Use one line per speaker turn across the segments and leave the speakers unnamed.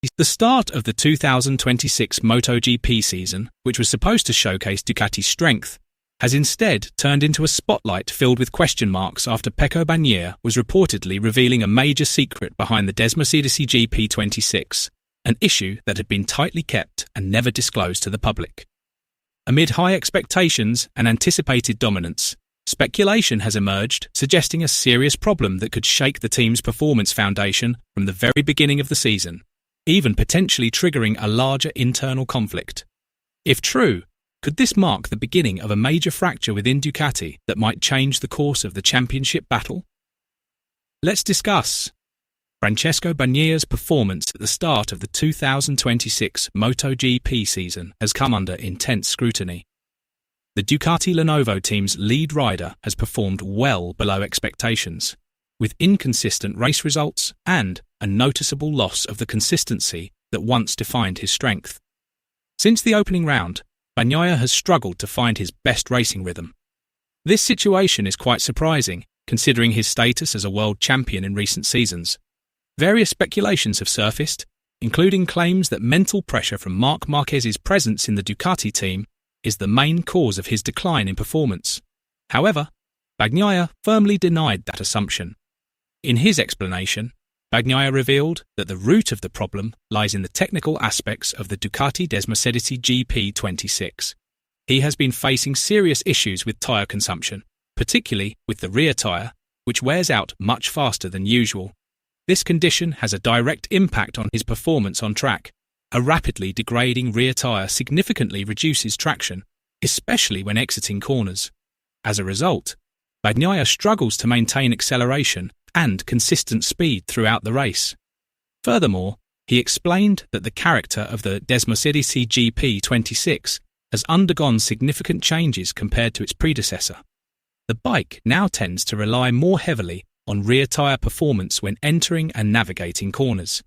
The start of the 2026 Motogp season, which was supposed to showcase Ducati's strength, has instead turned into a spotlight filled with question marks after Pecco Bagnaia was reportedly revealing a major secret behind the Desmosedici GP26, an issue that had been tightly kept and never disclosed to the public. Amid high expectations and anticipated dominance, speculation has emerged suggesting a serious problem that could shake the team's performance foundation from the very beginning of the season, even potentially triggering a larger internal conflict. If true, could this mark the beginning of a major fracture within Ducati that might change the course of the championship battle? Let's discuss. Francesco Bagnaia's performance at the start of the 2026 Motogp season has come under intense scrutiny. The Ducati Lenovo team's lead rider has performed well below expectations, with inconsistent race results and a noticeable loss of the consistency that once defined his strength. Since the opening round, Bagnaia has struggled to find his best racing rhythm. This situation is quite surprising, considering his status as a world champion in recent seasons. Various speculations have surfaced, including claims that mental pressure from Marquez's presence in the Ducati team is the main cause of his decline in performance. However, Bagnaia firmly denied that assumption. In his explanation, Bagnaia revealed that the root of the problem lies in the technical aspects of the Ducati Desmosedici GP26. He has been facing serious issues with tyre consumption, particularly with the rear tyre, which wears out much faster than usual. This condition has a direct impact on his performance on track. A rapidly degrading rear tyre significantly reduces traction, especially when exiting corners. As a result, Bagnaia struggles to maintain acceleration and consistent speed throughout the race. Furthermore, he explained that the character of the Desmosedici GP26 has undergone significant changes compared to its predecessor. The bike now tends to rely more heavily on rear tyre performance when entering and navigating corners,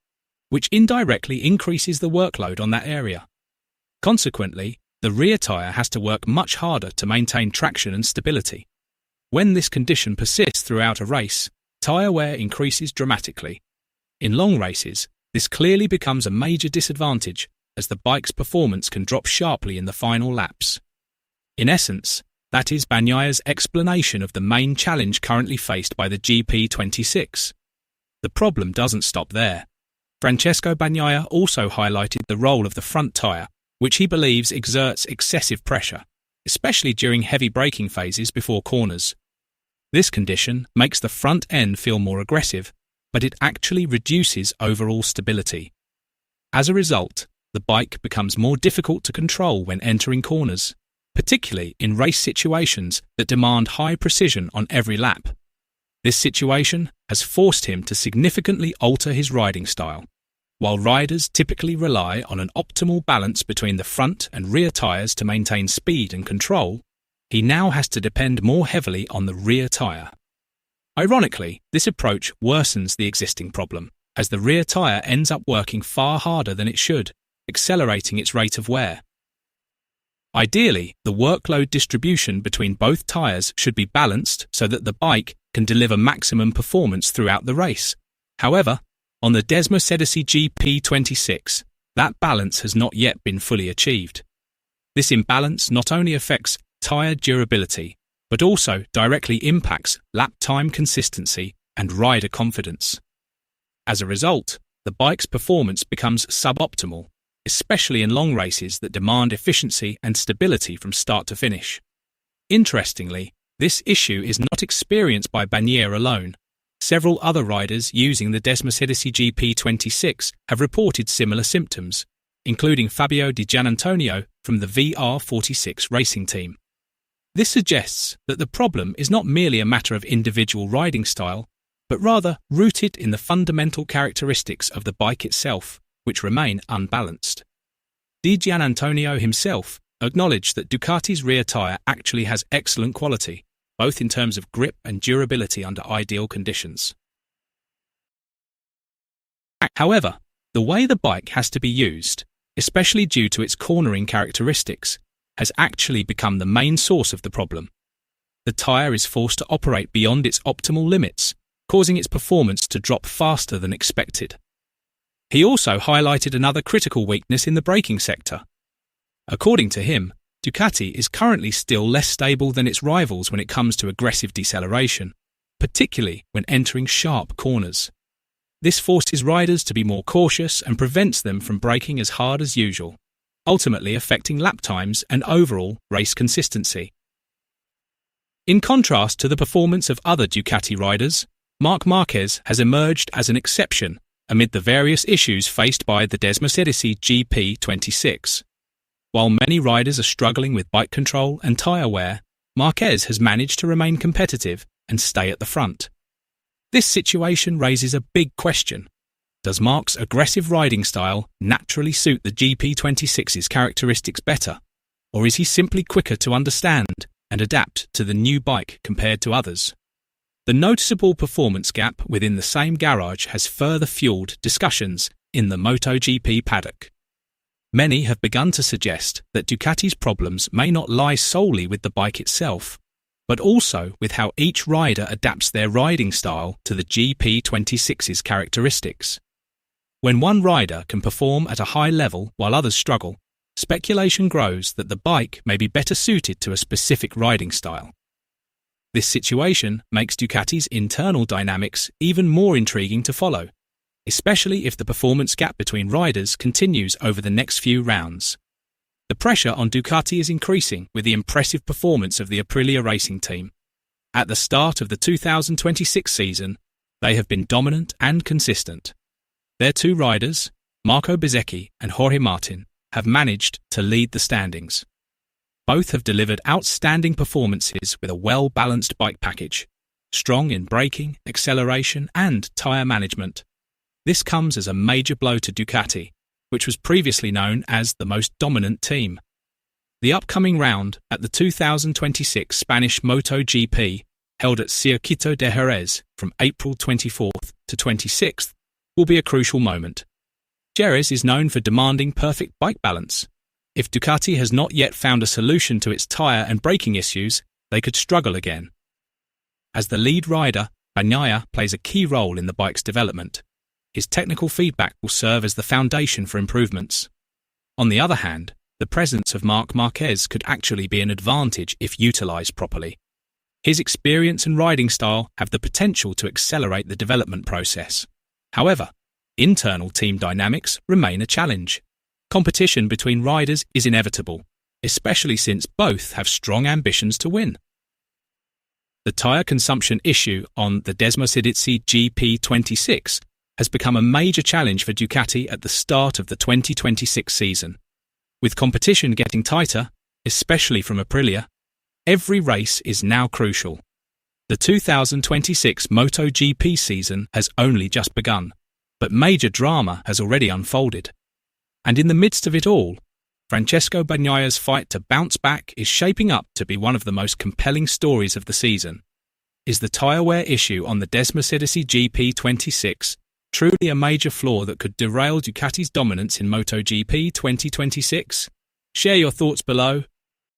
which indirectly increases the workload on that area. Consequently, the rear tyre has to work much harder to maintain traction and stability. When this condition persists throughout a race, tyre wear increases dramatically. In long races, this clearly becomes a major disadvantage as the bike's performance can drop sharply in the final laps. In essence, that is Bagnaia's explanation of the main challenge currently faced by the GP26. The problem doesn't stop there. Francesco Bagnaia also highlighted the role of the front tyre, which he believes exerts excessive pressure, especially during heavy braking phases before corners. This condition makes the front end feel more aggressive, but it actually reduces overall stability. As a result, the bike becomes more difficult to control when entering corners, particularly in race situations that demand high precision on every lap. This situation has forced him to significantly alter his riding style. While riders typically rely on an optimal balance between the front and rear tyres to maintain speed and control, he now has to depend more heavily on the rear tyre. Ironically, this approach worsens the existing problem, as the rear tyre ends up working far harder than it should, accelerating its rate of wear. Ideally, the workload distribution between both tyres should be balanced so that the bike can deliver maximum performance throughout the race. However, on the Desmosedici GP26, that balance has not yet been fully achieved. This imbalance not only affects tyre durability, but also directly impacts lap time consistency and rider confidence. As a result, the bike's performance becomes suboptimal, especially in long races that demand efficiency and stability from start to finish. Interestingly, this issue is not experienced by Bagnaia alone. Several other riders using the Desmosedici GP26 have reported similar symptoms, including Fabio Di Giannantonio from the VR46 racing team. This suggests that the problem is not merely a matter of individual riding style, but rather rooted in the fundamental characteristics of the bike itself, which remain unbalanced. Di Giannantonio himself acknowledged that Ducati's rear tyre actually has excellent quality, both in terms of grip and durability under ideal conditions. However, the way the bike has to be used, especially due to its cornering characteristics, has actually become the main source of the problem. The tyre is forced to operate beyond its optimal limits, causing its performance to drop faster than expected. He also highlighted another critical weakness in the braking sector. According to him, Ducati is currently still less stable than its rivals when it comes to aggressive deceleration, particularly when entering sharp corners. This forces riders to be more cautious and prevents them from braking as hard as usual, ultimately affecting lap times and overall race consistency. In contrast to the performance of other Ducati riders, Marquez has emerged as an exception amid the various issues faced by the Desmosedici GP26. While many riders are struggling with bike control and tyre wear, Marquez has managed to remain competitive and stay at the front. This situation raises a big question. Does Marc's aggressive riding style naturally suit the GP26's characteristics better, or is he simply quicker to understand and adapt to the new bike compared to others? The noticeable performance gap within the same garage has further fueled discussions in the Motogp paddock. Many have begun to suggest that Ducati's problems may not lie solely with the bike itself, but also with how each rider adapts their riding style to the GP26's characteristics. When one rider can perform at a high level while others struggle, speculation grows that the bike may be better suited to a specific riding style. This situation makes Ducati's internal dynamics even more intriguing to follow, especially if the performance gap between riders continues over the next few rounds. The pressure on Ducati is increasing with the impressive performance of the Aprilia racing team. At the start of the 2026 season, they have been dominant and consistent. Their two riders, Marco Bezzecchi and Jorge Martin, have managed to lead the standings. Both have delivered outstanding performances with a well-balanced bike package, strong in braking, acceleration and tyre management. This comes as a major blow to Ducati, which was previously known as the most dominant team. The upcoming round at the 2026 Spanish Motogp, held at Circuito de Jerez from April 24th to 26th, will be a crucial moment. Jerez is known for demanding perfect bike balance. If Ducati has not yet found a solution to its tyre and braking issues, they could struggle again. As the lead rider, Bagnaia plays a key role in the bike's development. His technical feedback will serve as the foundation for improvements. On the other hand, the presence of Marquez could actually be an advantage if utilised properly. His experience and riding style have the potential to accelerate the development process. However, internal team dynamics remain a challenge. Competition between riders is inevitable, especially since both have strong ambitions to win. The tyre consumption issue on the Desmosedici GP26 has become a major challenge for Ducati at the start of the 2026 season. With competition getting tighter, especially from Aprilia, every race is now crucial. The 2026 Motogp season has only just begun, but major drama has already unfolded. And in the midst of it all, Francesco Bagnaia's fight to bounce back is shaping up to be one of the most compelling stories of the season. Is the tyre wear issue on the Desmosedici GP26 truly a major flaw that could derail Ducati's dominance in Motogp 2026? Share your thoughts below